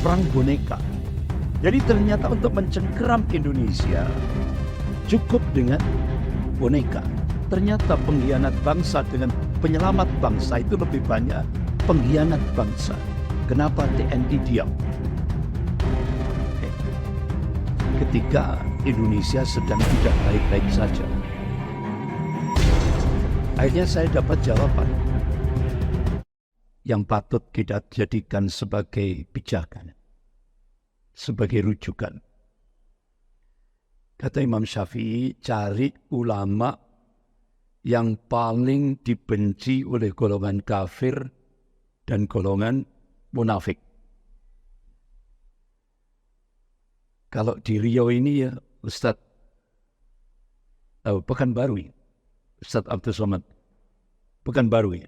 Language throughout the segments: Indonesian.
perang boneka. Jadi ternyata untuk mencengkeram Indonesia cukup dengan boneka. Ternyata pengkhianat bangsa dengan penyelamat bangsa itu lebih banyak pengkhianat bangsa. Kenapa TNI diam? Ketika Indonesia sedang tidak baik-baik saja. Akhirnya saya dapat jawaban yang patut kita jadikan sebagai pijakan, sebagai rujukan. Kata Imam Syafi'i, cari ulama yang paling dibenci oleh golongan kafir dan golongan munafik. Kalau di Riau ini ya Ustadz Pekanbaru ya, Ustadz Abdul Somad Pekanbaru ya,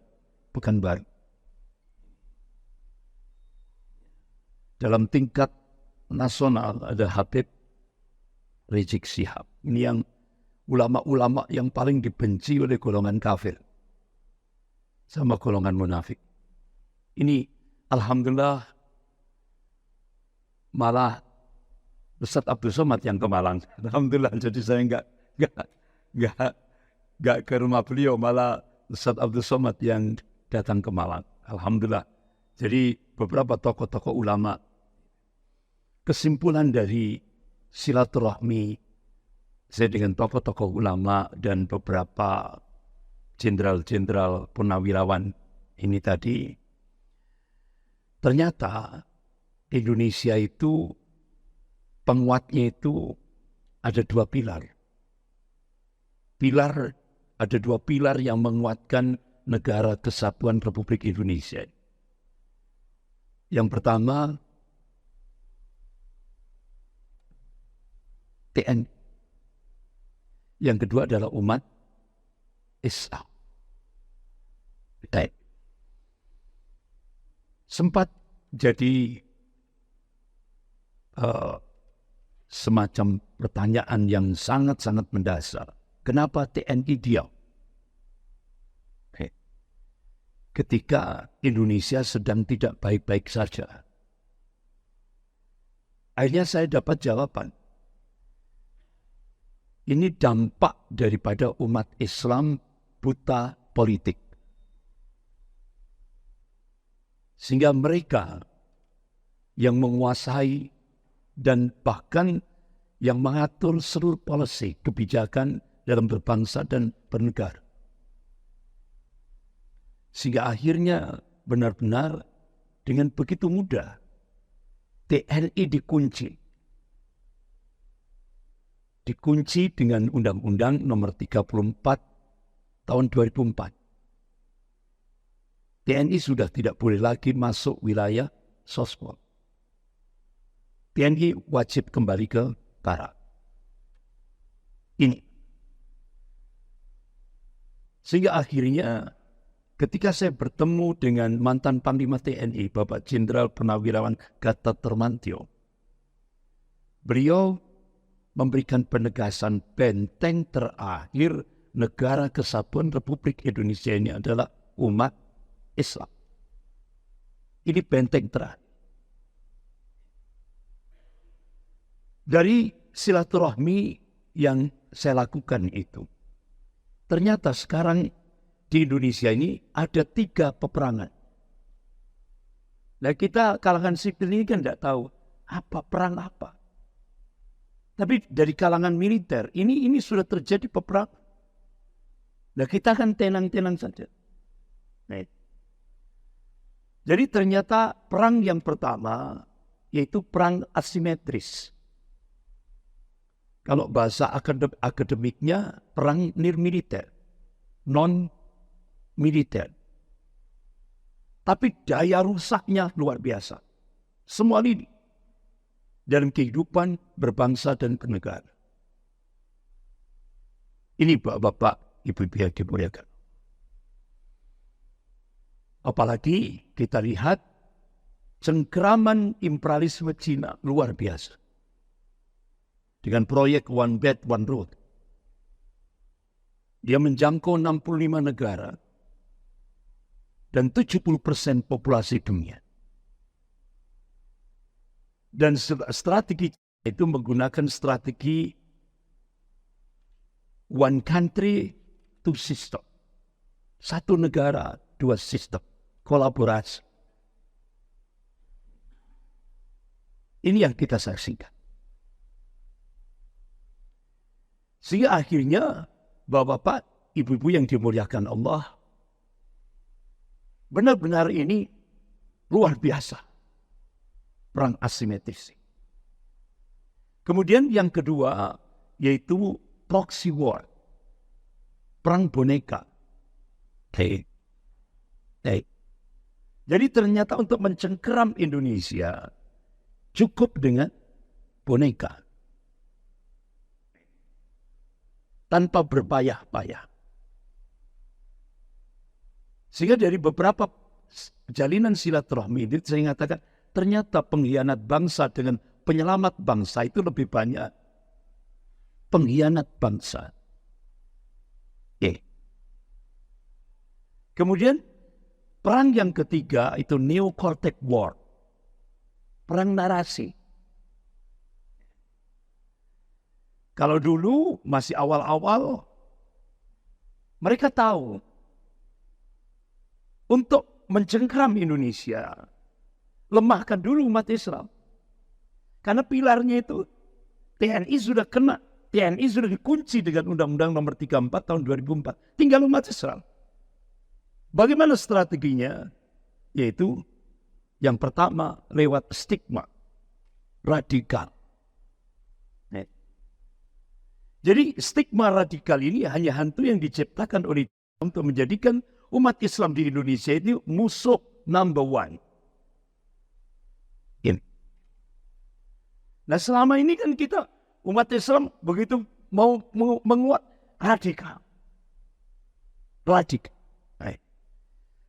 Pekanbaru. Dalam tingkat nasional ada Habib Rizik Syihab. Ini yang ulama-ulama yang paling dibenci oleh golongan kafir sama golongan munafik. Ini alhamdulillah malah Ustadz Abdul Somad yang ke Malang. Alhamdulillah, jadi saya nggak ke rumah beliau, malah Ustadz Abdul Somad yang datang ke Malang. Alhamdulillah. Jadi beberapa tokoh-tokoh ulama. Kesimpulan dari silaturahmi saya dengan tokoh-tokoh ulama dan beberapa jenderal-jenderal purnawirawan ini tadi, ternyata Indonesia itu penguatnya itu ada dua pilar. Ada dua pilar yang menguatkan negara kesatuan Republik Indonesia. Yang pertama, TNI. Yang kedua adalah umat Islam. Sempat jadi semacam pertanyaan yang sangat-sangat mendasar. Kenapa TNI diam? Ketika Indonesia sedang tidak baik-baik saja. Akhirnya saya dapat jawaban. Ini dampak daripada umat Islam buta politik. Sehingga mereka yang menguasai dan bahkan yang mengatur seluruh policy kebijakan dalam berbangsa dan bernegara. Sehingga akhirnya benar-benar dengan begitu mudah TNI dikunci dengan Undang-Undang Nomor 34 tahun 2004. TNI sudah tidak boleh lagi masuk wilayah sosmed. TNI wajib kembali ke barak. Ini. Sehingga akhirnya ketika saya bertemu dengan mantan Panglima TNI, Bapak Jenderal Purnawirawan Gatot Nurmantio, beliau memberikan penegasan benteng terakhir negara kesatuan Republik Indonesia ini adalah umat Islam. Ini benteng terakhir. Dari silaturahmi yang saya lakukan itu, ternyata sekarang di Indonesia ini ada 3 peperangan. Nah, kita kalangan sipil ini kan tidak tahu apa perang apa. Tapi dari kalangan militer ini sudah terjadi peperangan. Nah, kita kan tenang-tenang saja. Nah, jadi ternyata perang yang pertama yaitu perang asimetris. Kalau bahasa akademiknya perang nirmiliter, non-militer. Tapi daya rusaknya luar biasa. Semua lini dalam kehidupan berbangsa dan bernegara. Ini bapak-bapak, ibu-ibu yang dimuliakan. Apalagi kita lihat cengkeraman imperialisme Cina luar biasa. Dengan proyek One Belt, One Road. Dia menjangkau 65 negara dan 70% populasi dunia. Dan strategi itu menggunakan strategi one country, two system. Satu negara, dua sistem. Kolaborasi. Ini yang kita saksikan. Sehingga akhirnya, Bapak-bapak, ibu-ibu yang dimuliakan Allah, benar-benar ini luar biasa. Perang asimetris. Kemudian yang kedua, yaitu proxy war. Perang boneka. Jadi ternyata untuk mencengkeram Indonesia, cukup dengan boneka. Tanpa berpayah-payah. Sehingga dari beberapa jalinan silaturahmi ini saya katakan, ternyata pengkhianat bangsa dengan penyelamat bangsa itu lebih banyak. Pengkhianat bangsa. Kemudian perang yang ketiga itu Neo-Cortex War. Perang narasi. Kalau dulu masih awal-awal, mereka tahu untuk mencengkeram Indonesia, lemahkan dulu umat Islam. Karena pilarnya itu TNI sudah kena, TNI sudah dikunci dengan Undang-Undang Nomor 34 tahun 2004. Tinggal umat Islam. Bagaimana strateginya? Yaitu yang pertama lewat stigma radikal. Jadi stigma radikal ini hanya hantu yang diciptakan oleh untuk menjadikan umat Islam di Indonesia itu musuh number one. Nah selama ini kan kita umat Islam begitu mau menguat radikal.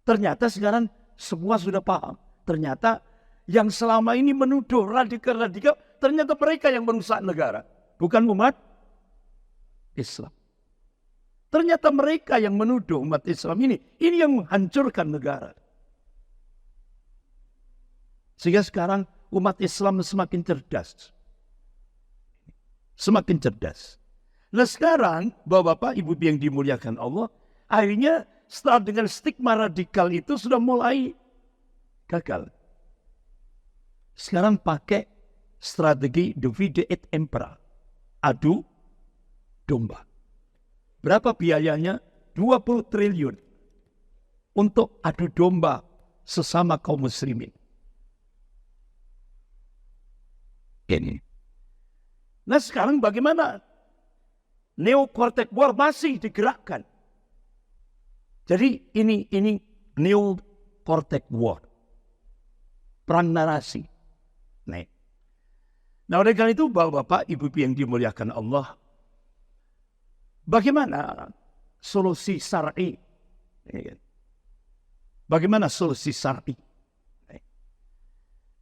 Ternyata sekarang semua sudah paham. Ternyata yang selama ini menuduh radikal-radikal, ternyata mereka yang merusak negara. Bukan umat Islam. Ternyata mereka yang menuduh umat Islam ini yang menghancurkan negara. Sehingga sekarang umat Islam semakin cerdas. Semakin cerdas. Nah sekarang, Bapak-bapak, Ibu yang dimuliakan Allah, akhirnya setelah dengan stigma radikal itu sudah mulai gagal. Sekarang pakai strategi divide et impera. Adu domba. Berapa biayanya? 20 triliun. Untuk adu domba sesama kaum muslimin. Ini. Nah sekarang bagaimana? Neo-Cortex War masih digerakkan. Jadi ini Neo-Cortex War. Perang narasi. Nah oleh karena itu Bapak-bapak, Ibu yang dimuliakan Allah, bagaimana solusi syar'i? Bagaimana solusi syar'i?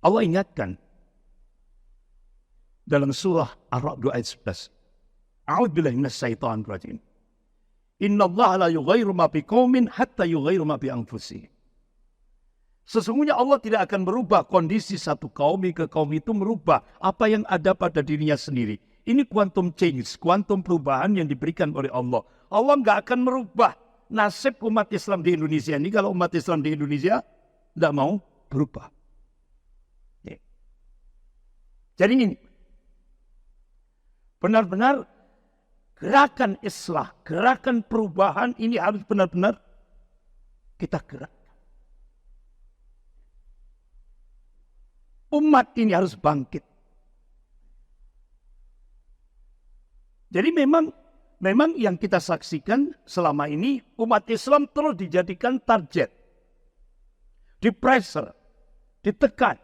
Allah ingatkan dalam surah Ar-Ra'd ayat 11. A'udzubillahi minasyaitonir rajim. Innallaha la yughayyiru ma biqaumin hatta yughayyiru ma bi anfusihim. Sesungguhnya Allah tidak akan merubah kondisi satu kaum ke kaum itu merubah apa yang ada pada dirinya sendiri. Ini quantum change, quantum perubahan yang diberikan oleh Allah. Allah nggak akan merubah nasib umat Islam di Indonesia ini kalau umat Islam di Indonesia tidak mau berubah. Jadi ini benar-benar gerakan islah, gerakan perubahan ini harus benar-benar kita gerakkan. Umat ini harus bangkit. Jadi memang yang kita saksikan selama ini umat Islam terus dijadikan target. Dipressure, ditekan.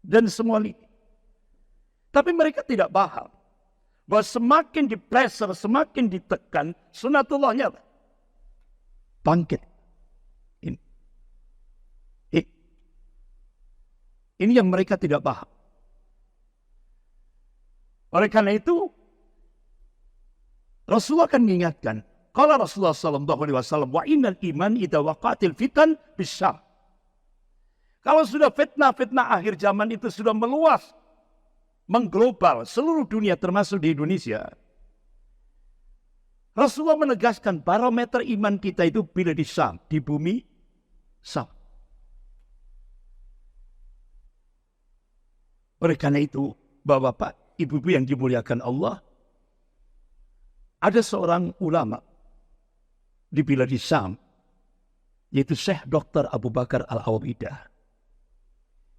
Dan semua ini. Tapi mereka tidak paham bahwa semakin dipressure, semakin ditekan, sunatullahnya bangkit. Ini yang mereka tidak paham. Oleh karena itu, Rasulullah akan mengingatkan. Kalau Rasulullah SAW, wa innal iman idza waqatil fitan bisyar. Kalau sudah fitnah-fitnah akhir zaman itu sudah meluas, mengglobal seluruh dunia termasuk di Indonesia, Rasulullah menegaskan barometer iman kita itu bila di Syam, di bumi Syam. Oleh karena itu, Bapak-bapak, Ibu-ibu yang dimuliakan Allah, ada seorang ulama di bilad Syam, yaitu Syekh Dr. Abu Bakar Al-Awabidah.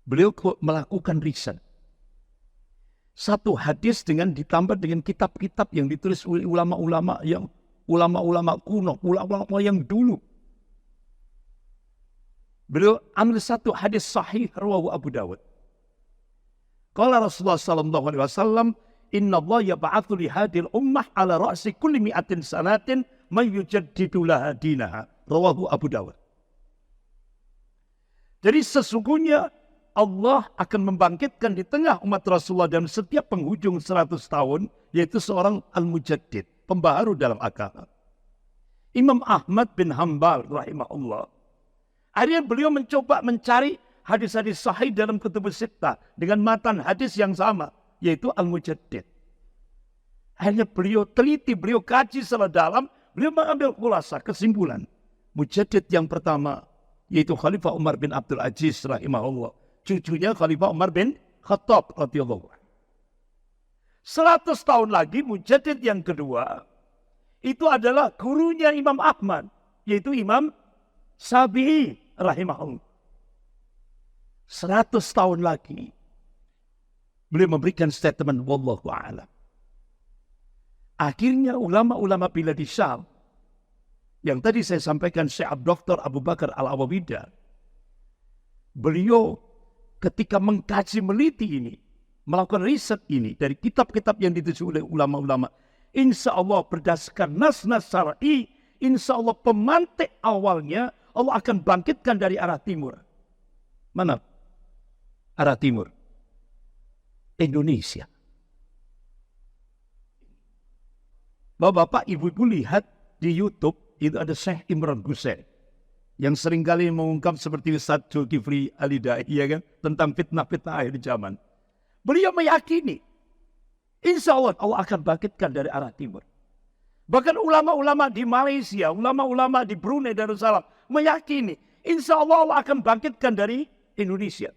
Beliau melakukan riset. Satu hadis ditambah dengan kitab-kitab yang ditulis oleh ulama-ulama kuno, ulama-ulama yang dulu. Beliau ambil satu hadis sahih rawahu Abu Dawud. Qala Rasulullah sallallahu alaihi wasallam, "Inna Allah yab'atsu li hadhil ummah ala ra'si kulli mi'atin sanatin man yujaddidu laha dinaha." Rawahu Abu Dawud. Jadi sesungguhnya Allah akan membangkitkan di tengah umat Rasulullah dalam setiap penghujung 100 tahun, yaitu seorang al-mujaddid, pembaharu dalam agama. Imam Ahmad bin Hanbal rahimahullah, akhirnya beliau mencoba mencari hadis-hadis sahih dalam kutubus sittah dengan matan hadis yang sama, yaitu al-mujaddid. Akhirnya beliau teliti, beliau kaji secara dalam, beliau mengambil khulasa, kesimpulan. Mujaddid yang pertama, yaitu Khalifah Umar bin Abdul Aziz rahimahullah, cucunya Khalifah Umar bin Khattab radhiyallahu anhu. 100 tahun lagi mujaddid yang kedua itu adalah gurunya Imam Ahmad, yaitu Imam Syafi'i rahimahullah. 100 tahun lagi beliau memberikan statement wallahu a'lam. Akhirnya ulama-ulama bilad Syam yang tadi saya sampaikan, Syekh Dr. Abu Bakar Al-Awabidah, beliau ketika mengkaji meliti ini, melakukan riset ini dari kitab-kitab yang ditulis oleh ulama-ulama, insya Allah berdasarkan nas-nas syar'i, insya Allah pemantik awalnya Allah akan bangkitkan dari arah timur. Mana? Arah timur. Indonesia. Bapak-bapak, ibu-ibu lihat di YouTube, itu ada Syekh Imran Hussein yang seringkali mengungkap seperti Ustaz Zulkifli Al-Hidayah, ya kan, tentang fitnah-fitnah akhir zaman. Beliau meyakini, insya Allah Allah akan bangkitkan dari arah timur. Bahkan ulama-ulama di Malaysia, ulama-ulama di Brunei Darussalam meyakini, insya Allah Allah akan bangkitkan dari Indonesia.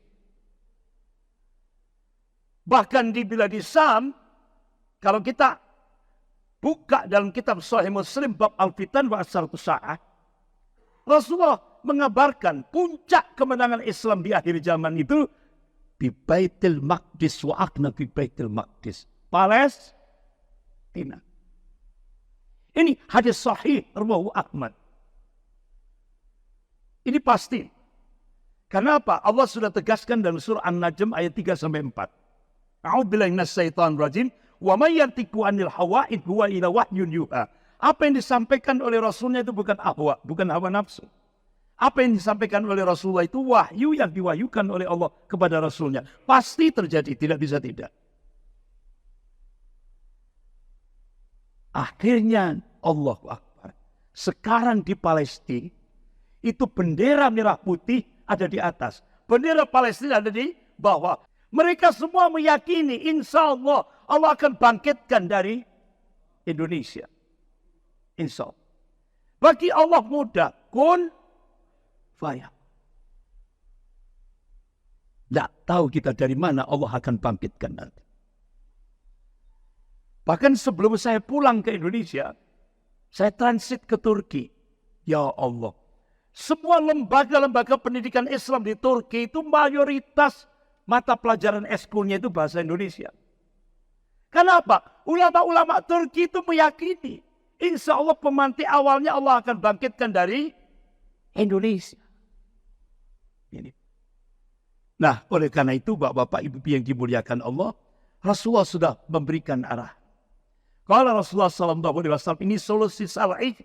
Bahkan di bilad Syam, kalau kita buka dalam kitab Sahih Muslim bab Al-Fitan wa Asaratus Sa'ah, Rasulullah mengabarkan puncak kemenangan Islam di akhir zaman itu di Baitul Maqdis wa akna di Baitul Maqdis, Palestina. Ini hadis sahih rawahu Ahmad. Ini pasti. Kenapa? Allah sudah tegaskan dalam surah An-Najm ayat 3 sampai 4. A'udzubillahi minasyaitonir rajim. Wa may yantiqu 'anil hawa in huwa illa wahyun yuha. Apa yang disampaikan oleh Rasulnya itu bukan ahwa, bukan hawa nafsu. Apa yang disampaikan oleh Rasulullah itu wahyu yang diwahyukan oleh Allah kepada Rasulnya. Pasti terjadi, tidak bisa tidak. Akhirnya Allahu Akbar. Sekarang di Palestina, itu bendera merah putih ada di atas. Bendera Palestina ada di bawah. Mereka semua meyakini insya Allah Allah akan bangkitkan dari Indonesia. Insya Allah. Bagi Allah mudah. Kun faya. Tidak tahu kita dari mana Allah akan bangkitkan nanti. Bahkan sebelum saya pulang ke Indonesia, saya transit ke Turki. Ya Allah. Semua lembaga-lembaga pendidikan Islam di Turki itu mayoritas mata pelajaran eskulnya itu bahasa Indonesia. Kenapa? Ulama-ulama Turki itu meyakini insya Allah pemantik awalnya Allah akan bangkitkan dari Indonesia. Ini. Nah, oleh karena itu Bapak-bapak Ibu yang dimuliakan Allah, Rasulullah sudah memberikan arah. Kalau Rasulullah SAW ini solusi syar'i.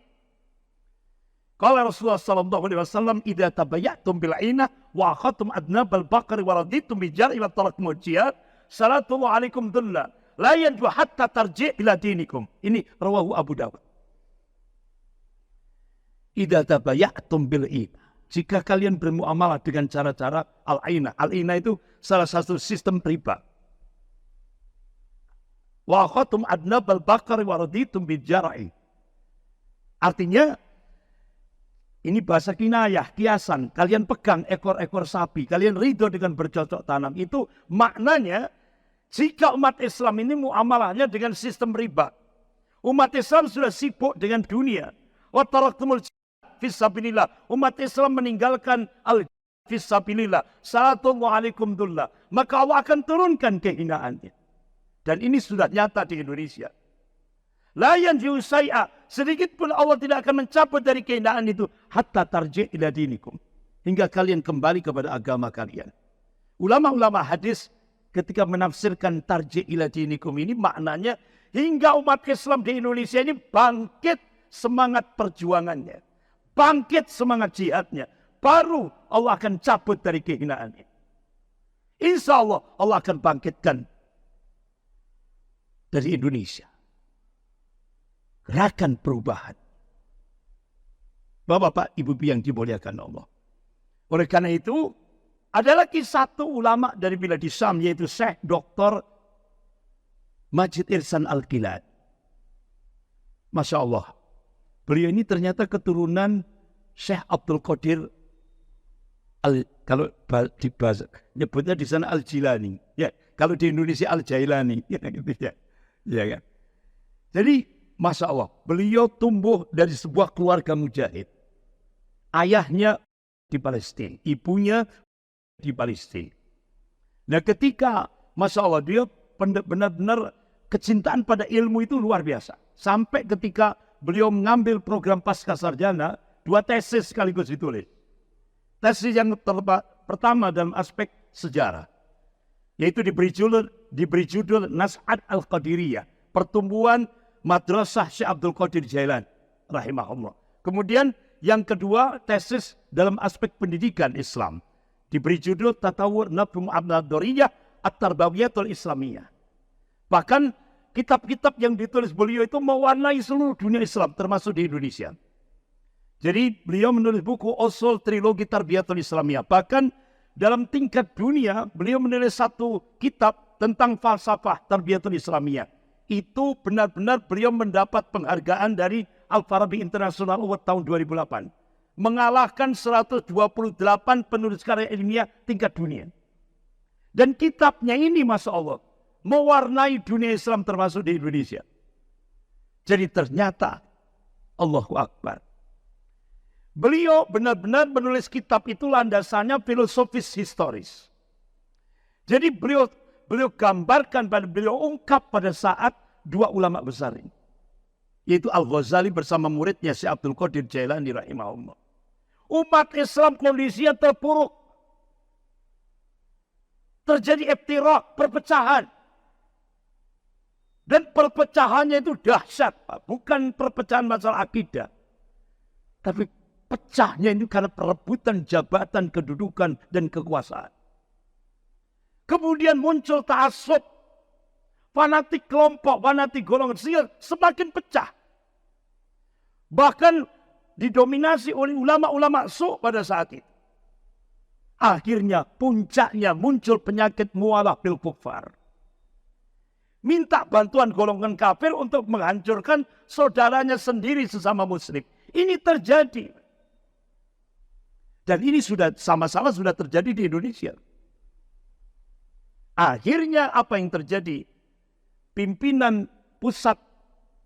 Kalau Rasulullah SAW, "Idza tabayatum bil 'ainah wa akhadtum adnabal baqari wa raditum bi jar'i wa taraktum jihad, salatu alaikum dhullah, la yanju hatta tarji' ila dinikum." Ini rawahu Abu Dawud. Idza tabayatum bil 'ainah. jika kalian bermuamalah dengan cara-cara al-aina. Al-aina itu salah satu sistem riba. Wa khatum adnabal bakari wa raditum bijara'i. Artinya, ini bahasa kinayah, kiasan. Kalian pegang ekor-ekor sapi. Kalian ridho dengan bercocok tanam. Itu maknanya, jika umat Islam ini muamalahnya dengan sistem riba. Umat Islam sudah sibuk dengan dunia. Wa taraktumul fisabilillah. Umat Islam meninggalkan al-fisabilillah. Salatullahualaikum dullah. Maka Allah akan turunkan kehinaannya. Dan ini sudah nyata di Indonesia. La yanji'u syai'a. Sedikit pun Allah tidak akan mencabut dari kehinaan itu. Hatta tarji' ila dinikum. Hingga kalian kembali kepada agama kalian. Ulama-ulama hadis ketika menafsirkan tarji' ila dinikum ini maknanya hingga umat Islam di Indonesia ini bangkit semangat perjuangannya. Bangkit semangat jihadnya. Baru Allah akan cabut dari kehinaannya. Insya Allah Allah akan bangkitkan dari Indonesia gerakan perubahan. Bapak-bapak, ibu-ibu yang dimuliakan Allah. Oleh karena itu, ada lagi satu ulama dari Bilad Syam, yaitu Syekh Dr. Majid Irsan Al-Kilad. Masya Allah. Beliau ini ternyata keturunan Syekh Abdul Qadir kalau di bahasa nyebutnya di sana Al-Jilani. Ya, kalau di Indonesia Al-Jailani. Ya, gitu ya. Ya kan? Jadi Masya Allah, beliau tumbuh dari sebuah keluarga mujahid. Ayahnya di Palestina, ibunya di Palestina. Nah ketika, Masya Allah, dia benar-benar kecintaan pada ilmu itu luar biasa. Sampai ketika beliau mengambil program pasca sarjana, 2 tesis sekaligus ditulis. Tesis yang pertama dalam aspek sejarah, yaitu diberi judul Nas'at Al-Qadiriyah, pertumbuhan Madrasah Syekh Abdul Qadir Jailan rahimahullah. Kemudian yang kedua, tesis dalam aspek pendidikan Islam, diberi judul Tatawur Nafhum An-Nadhariyah At-Tarbawiyatul Islamiyah. Bahkan kitab-kitab yang ditulis beliau itu mewarnai seluruh dunia Islam termasuk di Indonesia. Jadi beliau menulis buku Usul Trilogi Tarbiyatul Islamiyah. Bahkan dalam tingkat dunia beliau menulis satu kitab tentang falsafah Tarbiyatul Islamiyah. Itu benar-benar beliau mendapat penghargaan dari Al-Farabi International Award tahun 2008. Mengalahkan 128 penulis karya ilmiah tingkat dunia. Dan kitabnya ini Masya Allah, mewarnai dunia Islam termasuk di Indonesia. Jadi ternyata, Allahu Akbar, beliau benar-benar menulis kitab itu landasannya filosofis historis. Jadi beliau gambarkan, beliau ungkap pada saat 2 ulama besar ini, yaitu Al-Ghazali bersama muridnya Syekh Abdul Qadir Jailani rahimahullah. Umat Islam kondisinya terpuruk. Terjadi iftirak, perpecahan. Dan perpecahannya itu dahsyat, Pak. Bukan perpecahan masalah akidah. Tapi pecahnya itu karena perebutan jabatan, kedudukan, dan kekuasaan. Kemudian muncul ta'assub. Fanatik kelompok, fanatik golongan semakin pecah. Bahkan didominasi oleh ulama-ulama pada saat itu. Akhirnya puncaknya muncul penyakit mualah bil kufar. Minta bantuan golongan kafir untuk menghancurkan saudaranya sendiri sesama muslim. Ini terjadi. Dan ini sudah sama-sama sudah terjadi di Indonesia. Akhirnya apa yang terjadi? Pimpinan pusat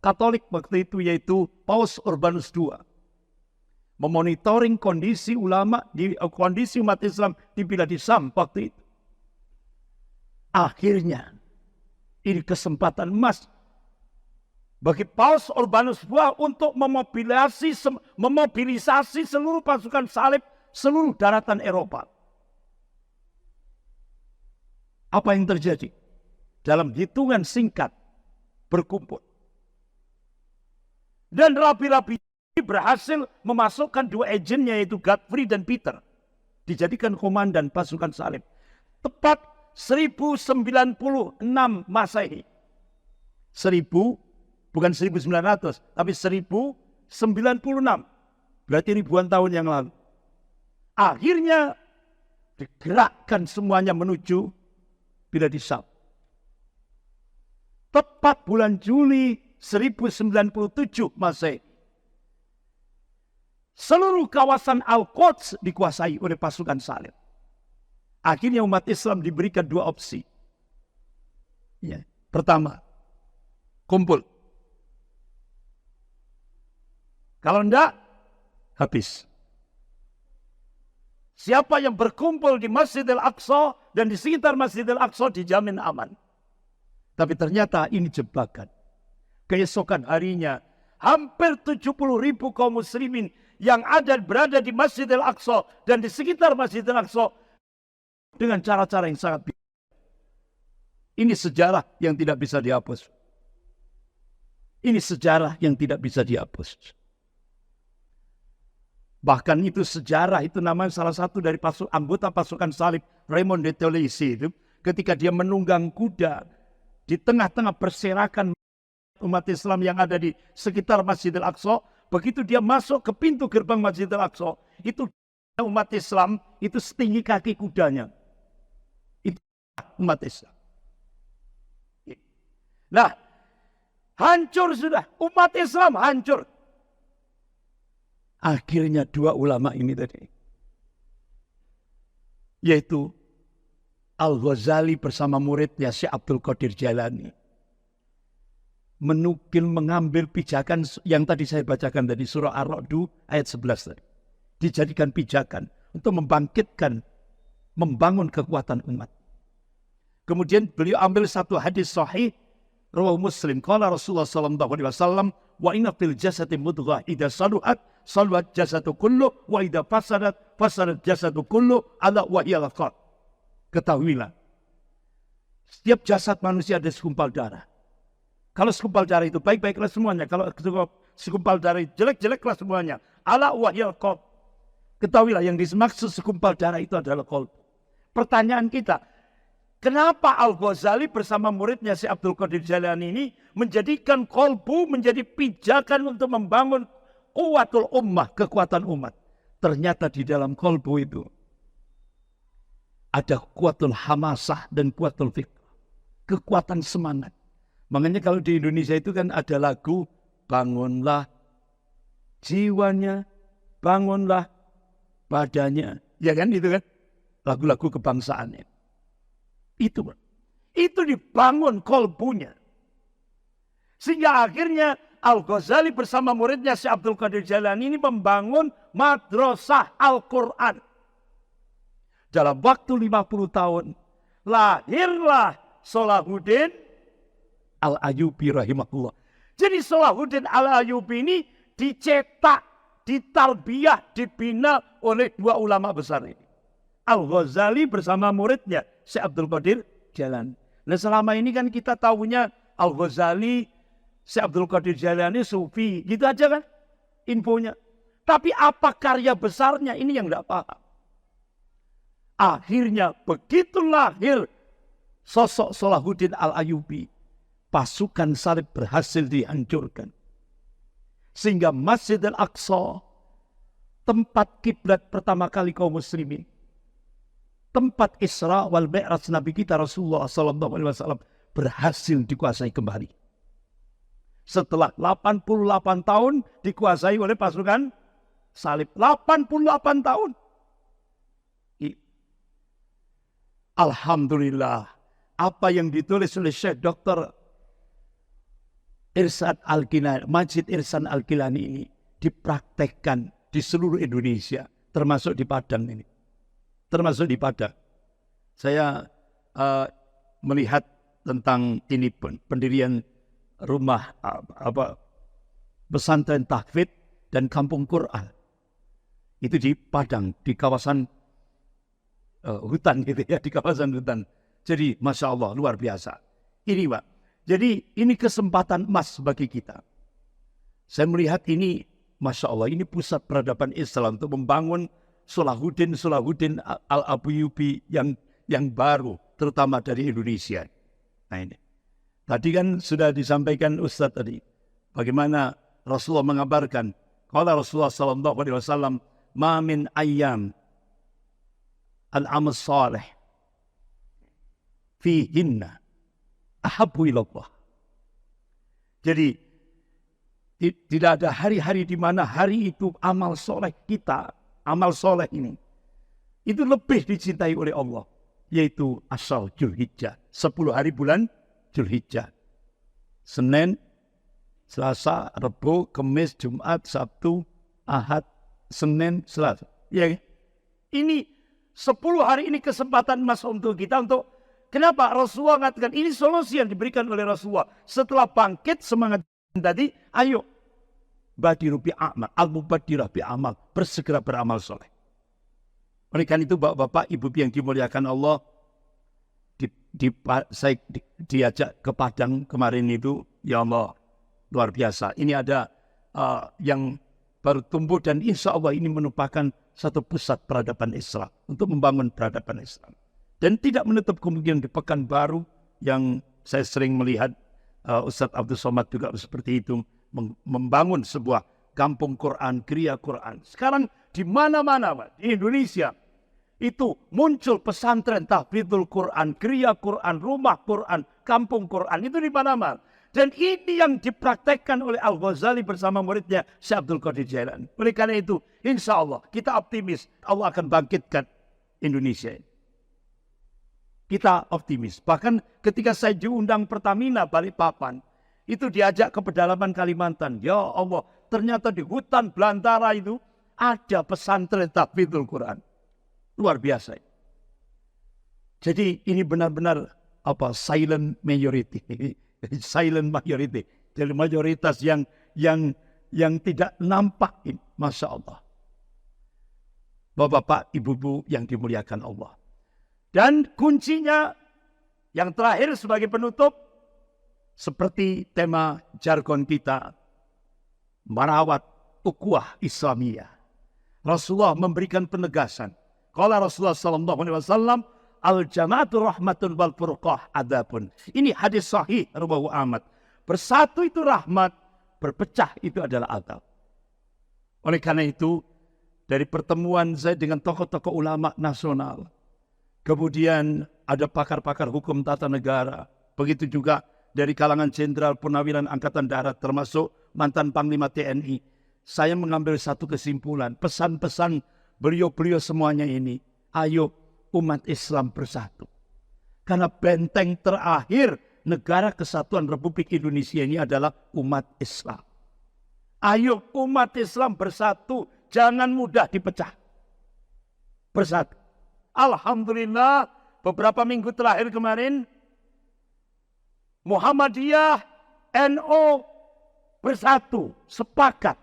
Katolik waktu itu yaitu Paus Urbanus II memonitoring kondisi ulama kondisi umat Islam di Bilad Syam waktu itu. Akhirnya ini kesempatan emas bagi Paus Urbanus II untuk memobilisasi seluruh pasukan salib seluruh daratan Eropa. Apa yang terjadi? Dalam hitungan singkat berkumpul. Dan rabi-rabi berhasil memasukkan 2 agennya yaitu Godfrey dan Peter. Dijadikan komandan pasukan salib. Tepat 1096 Masehi. 1000, bukan 1900, tapi 1096. Berarti ribuan tahun yang lalu. Akhirnya digerakkan semuanya menuju Bilad Syam. Tepat bulan Juli 1097 Masehi, seluruh kawasan Al-Quds dikuasai oleh pasukan salib. Akhirnya umat Islam diberikan dua opsi. Ya. Pertama, kumpul. Kalau enggak, habis. Siapa yang berkumpul di Masjid Al-Aqsa dan di sekitar Masjid Al-Aqsa dijamin aman. Tapi ternyata ini jebakan. Keesokan harinya, hampir 70.000 kaum muslimin yang berada di Masjid Al-Aqsa dan di sekitar Masjid Al-Aqsa dengan cara-cara yang sangat biasa. Ini sejarah yang tidak bisa dihapus. Ini sejarah yang tidak bisa dihapus. Bahkan itu sejarah, itu namanya salah satu dari anggota pasukan salib, Raymond de Tolesi itu, ketika dia menunggang kuda di tengah-tengah berserakan umat Islam yang ada di sekitar Masjid Al-Aqsa, begitu dia masuk ke pintu gerbang Masjid Al-Aqsa, itu umat Islam itu setinggi kaki kudanya. Itu umat Islam. Nah, hancur sudah, umat Islam hancur. Akhirnya dua ulama ini tadi, yaitu Al-Ghazali bersama muridnya Syekh Abdul Qadir Jailani, mengambil pijakan yang tadi saya bacakan dari surah Ar-Ra'd ayat 11 tadi. Dijadikan pijakan untuk membangkitkan, membangun kekuatan umat. Kemudian beliau ambil satu hadis sahih riwayat Muslim, qala Rasulullah sallallahu alaihi wasallam, wa inna fil jasadi mudghah idza saluhat saluhat jasadu kullu wa idza fasadat jasadu kullu ala wa hiya al-qalb. Ketahuilah, setiap jasad manusia ada segumpal darah. Kalau segumpal darah itu baik-baiklah semuanya. Kalau segumpal darah itu jelek-jeleklah semuanya. Ala wahyal qalb. Ketahuilah yang dimaksud segumpal darah itu adalah qalb. Pertanyaan kita, kenapa Al-Ghazali bersama muridnya Syekh Abdul Qadir Jailani ini menjadikan qalbu menjadi pijakan untuk membangun quwwatul ummah, kekuatan umat. Ternyata di dalam qalbu itu ada kuatul hamasah dan kuatul fikr. Kekuatan semangat. Makanya kalau di Indonesia itu kan ada lagu, bangunlah jiwanya, bangunlah badannya. Ya kan itu kan? Lagu-lagu kebangsaannya. Itu dibangun kolbunya. Sehingga akhirnya Al-Ghazali bersama muridnya Syekh Abdul Qadir Jailani ini membangun madrasah Al-Quran. Dalam waktu 50 tahun, lahirlah Salahuddin Al-Ayyubi rahimahullah. Jadi Salahuddin Al-Ayyubi ini dicetak, ditarbiyah, dibina oleh dua ulama besar ini. Al-Ghazali bersama muridnya Syekh Abdul Qadir Jailani. Nah selama ini kan kita tahunya Al-Ghazali, Syekh Abdul Qadir Jailani, Sufi. Gitu aja kan infonya. Tapi apa karya besarnya ini yang tidak paham. Akhirnya begitu lahir sosok Salahuddin Al-Ayyubi, pasukan salib berhasil dihancurkan. Sehingga Masjid Al-Aqsa, tempat kiblat pertama kali kaum muslimin, tempat Isra wal Mi'raj Nabi kita Rasulullah SAW berhasil dikuasai kembali. Setelah 88 tahun dikuasai oleh pasukan salib. 88 tahun. Alhamdulillah, apa yang ditulis oleh Syekh Dr. Irsyad Al-Gilani, Majid Irsyad Al-Gilani ini dipraktekkan di seluruh Indonesia, termasuk di Padang ini. Termasuk di Padang. Saya melihat tentang ini pun, pendirian rumah pesantren tahfidz dan kampung Quran. Itu di Padang, di kawasan hutan gitu ya, di kawasan hutan. Jadi Masya Allah, luar biasa. Ini Pak, jadi ini kesempatan emas bagi kita. Saya melihat ini, Masya Allah, ini pusat peradaban Islam untuk membangun Salahuddin Al-Ayyubi yang baru, terutama dari Indonesia. Nah ini, tadi kan sudah disampaikan Ustaz tadi, bagaimana Rasulullah mengabarkan, kalau Rasulullah SAW, ma min ayyam al-amal salih fihinna ahabbu ilallah. Jadi tidak ada hari-hari di mana hari itu amal soleh kita, amal soleh ini, itu lebih dicintai oleh Allah. Yaitu asal Dzulhijjah. 10 hari bulan Dzulhijjah. Senin, Selasa, Rabu, Kamis, Jumat, Sabtu, Ahad, Senin, Selasa. Ya, ini 10 hari ini kesempatan emas untuk kita untuk kenapa Rasulullah mengatakan ini solusi yang diberikan oleh Rasulullah. Setelah bangkit semangat tadi, ayo badiru bi amal, al-mubadirah bi amal, bersegera beramal soleh. Oleh karena itu bapak-bapak, ibu yang dimuliakan Allah, saya diajak ke Padang kemarin itu, ya Allah, luar biasa. Ini ada yang baru tumbuh dan insya Allah ini merupakan satu pusat peradaban Islam untuk membangun peradaban Islam. Dan tidak menutup kemungkinan di Pekanbaru yang saya sering melihat Ustadz Abdul Somad juga seperti itu, membangun sebuah kampung Quran, kriya Quran. Sekarang di mana-mana di Indonesia itu muncul pesantren tahfidzul Quran, kriya Quran, rumah Quran, kampung Quran, itu di mana-mana. Dan ini yang dipraktekkan oleh Al-Ghazali bersama muridnya Syekh Abdul Qadir Jailani. Oleh karena itu, insya Allah kita optimis Allah akan bangkitkan Indonesia ini. Kita optimis. Bahkan ketika saya diundang Pertamina Balikpapan, itu diajak ke pedalaman Kalimantan. Ya Allah, ternyata di hutan belantara itu ada pesantren tahfidzul Quran. Luar biasa. Jadi ini benar-benar silent majority. Silent majority. Jadi mayoritas yang tidak nampak ini. Masya Allah. Bapak-bapak, ibu-ibu yang dimuliakan Allah. Dan kuncinya yang terakhir sebagai penutup, seperti tema jargon kita, merawat ukhuwah Islamiyah. Rasulullah memberikan penegasan. Qala Rasulullah SAW, al-jama'atu rahmatun wal furqah adabun. Ini hadis sahih rawahu Ahmad. Bersatu itu rahmat, berpecah itu adalah adab. Oleh karena itu, dari pertemuan saya dengan tokoh-tokoh ulama nasional, kemudian ada pakar-pakar hukum tata negara, begitu juga dari kalangan Jenderal Purnawiran Angkatan Darat, termasuk mantan Panglima TNI, saya mengambil satu kesimpulan, pesan-pesan beliau-beliau semuanya ini, ayo umat Islam bersatu. Karena benteng terakhir negara kesatuan Republik Indonesia ini adalah umat Islam. Ayo umat Islam bersatu, jangan mudah dipecah. Bersatu. Alhamdulillah, beberapa minggu terakhir kemarin, Muhammadiyah, NU bersatu, sepakat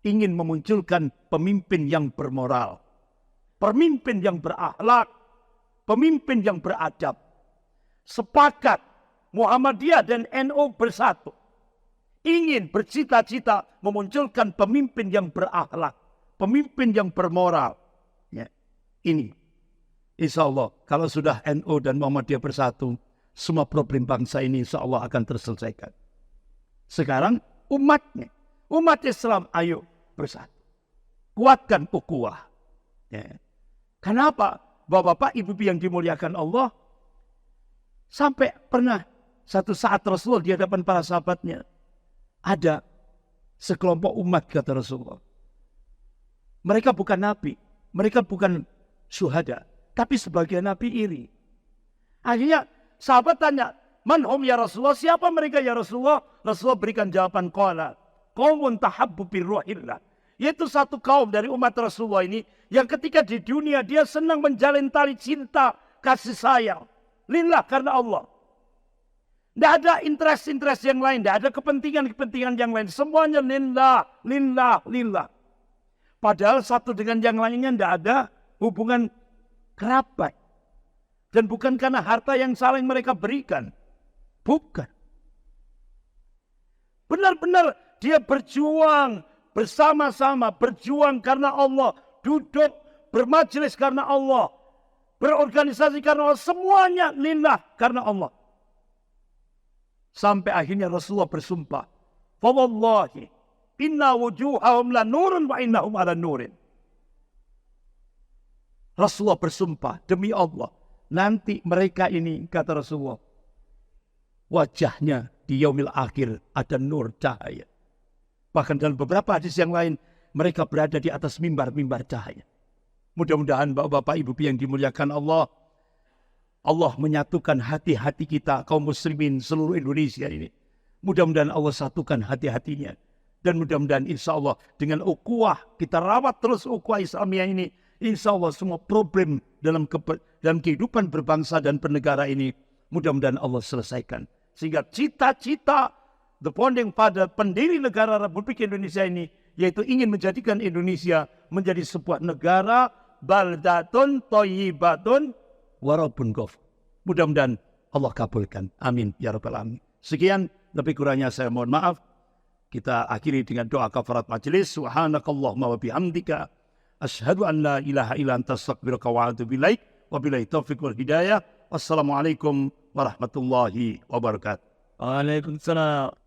ingin memunculkan pemimpin yang bermoral, pemimpin yang berakhlak, pemimpin yang beradab. Sepakat Muhammadiyah dan NU bersatu, ingin bercita-cita memunculkan pemimpin yang berakhlak, pemimpin yang bermoral. Ya, ini. Insya Allah, kalau sudah NU dan Muhammadiyah bersatu, semua problem bangsa ini insya Allah akan terselesaikan. Sekarang umatnya, umat Islam, ayo bersatu. Kuatkan ukhuwah. Ya. Kenapa? Bapak-bapak, ibu-ibu yang dimuliakan Allah, sampai pernah satu saat Rasulullah di hadapan para sahabatnya, ada sekelompok umat, kata Rasulullah. Mereka bukan nabi, mereka bukan syuhada, tapi sebagian nabi iri. Akhirnya sahabat tanya, man hum ya Rasulullah, siapa mereka ya Rasulullah? Rasulullah berikan jawaban, qala qaumun tahabbu birruhillah. Yaitu satu kaum dari umat Rasulullah ini yang ketika di dunia dia senang menjalin tali cinta, kasih sayang lillah, karena Allah. Tidak ada interest yang lain, tidak ada kepentingan yang lain, semuanya lillah, lillah, lillah. Padahal satu dengan yang lainnya tidak ada hubungan kerabat. Dan bukan karena harta yang saling mereka berikan. Bukan. Benar-benar dia berjuang bersama-sama. Berjuang karena Allah. Duduk bermajelis karena Allah. Berorganisasi karena Allah. Semuanya lillah karena Allah. Sampai akhirnya Rasulullah bersumpah. Fawallahi inna wujuhahum la nurun wa innahum ala nurin. Rasulullah bersumpah, demi Allah, nanti mereka ini, kata Rasulullah, wajahnya di yaumil akhir ada nur cahaya. Bahkan dalam beberapa hadis yang lain, mereka berada di atas mimbar-mimbar cahaya. Mudah-mudahan bapak-bapak, ibu-ibu yang dimuliakan Allah, Allah menyatukan hati-hati kita, kaum muslimin seluruh Indonesia ini. Mudah-mudahan Allah satukan hati-hatinya. Dan mudah-mudahan insya Allah dengan ukhuwah, kita rawat terus ukhuwah Islamiyah ini. Insya Allah semua problem dalam kehidupan berbangsa dan bernegara ini, mudah-mudahan Allah selesaikan. Sehingga cita-cita the founding father, pendiri negara Republik Indonesia ini, yaitu ingin menjadikan Indonesia menjadi sebuah negara baldatun thayyibatun wa rabbun ghafur. Mudah-mudahan Allah kabulkan. Amin ya rabbal alamin. Sekian, lebih kurangnya saya mohon maaf. Kita akhiri dengan doa kafarat majelis. Subhanakallahumma wa bihamdika asyhadu an la ilaha illa anta astaghfiruka wa atubu ilaik. Wabillahi taufiq wal hidayah. Wassalamualaikum warahmatullahi wabarakatuh. Waalaikumsalam.